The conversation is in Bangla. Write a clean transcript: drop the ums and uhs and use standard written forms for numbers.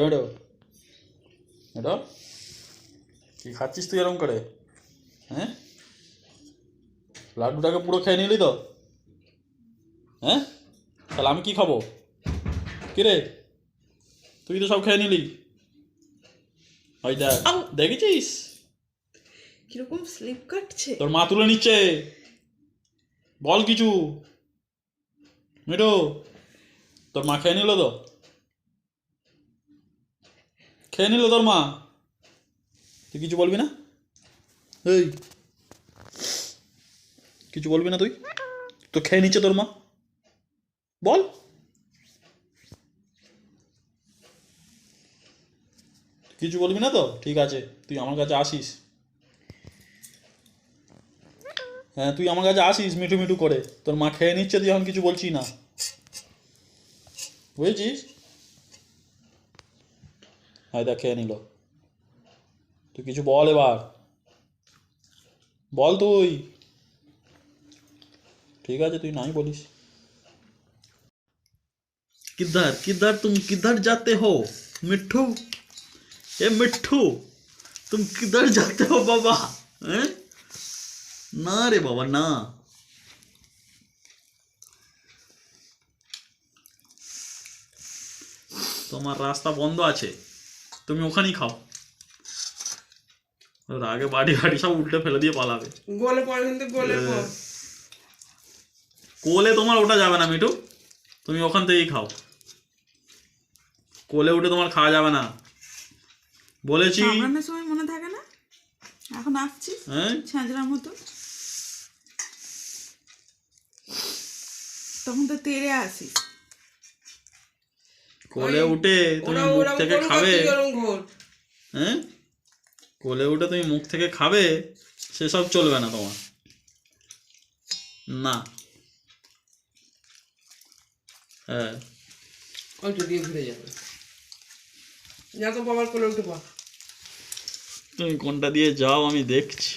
বেটো বেটো কি খাচ্ছিস তুই এরকম করে? হ্যাঁ, লাড্ডুটাকে পুরো খেয়ে নিলি তো? হ্যাঁ, তাহলে আমি কি খাবো? কিরে, তুই তো সব খেয়ে নিলি। ওই দেখ, দেখেছিস কিরকম স্লিপ কাটছে। তোর মা তুলে নিচ্ছে। বল কিছু। মিঠু, তোর মা খেয়ে নিল তো? খেয়ে নিল তোর মা? তুই কিছু বলবি না? এই, কিছু বলবি না তুই? তো খেয়ে নিচ্ছে তোর মা, বল। কিছু বলবি না তো? ঠিক আছে, তুই আমার কাছে আসিস। হ্যাঁ, তুই আমার কাছে আসিস মিঠু মিঠু করে। তোর মা খেয়ে নিচ্ছে, তুই এখন কিছু বলছিস না, বুঝেছিস? হ্যাঁ, দেখ খেয়ে নিল। তুই কিছু বল এবার, বল তুই। ठीक है, तुम नहीं बोलिस। किधर किधर तुम किधर जाते हो मिट्ठू? ए मिट्ठू, तुम किधर जाते हो बाबा? हैं? ना रे बाबा ना। তোমার রাস্তা বন্ধ আছে, তুমি ওখানেই খাও। আগে বাড়ি বাড়ি সব উল্টে ফেলে দিয়ে পালাবে। গলে পড়ে কিন্তু গলে পড়। কোলে তোমার ওটা যাবে না মিঠু, তুমি ওখান থেকেই খাও। কোলে উঠে তোমার খাওয়া যাবে না বলেছি। রান্নার সময় মনে থাকে না, এখন আসছিস ছাঁচড়ার মতো, তখন তো তেড়ে আসিস। কোলে উঠে তুমি মুখ থেকে খাবে, হ্যাঁ, কোলে উঠে তুমি মুখ থেকে খাবে, সেসব চলবে না তোমার, না। হ্যাঁ, একটু দিয়ে ঘুরে যাবে, যা তো বাবার কোলে উঠে পা। তুমি কোনটা দিয়ে যাও আমি দেখছি।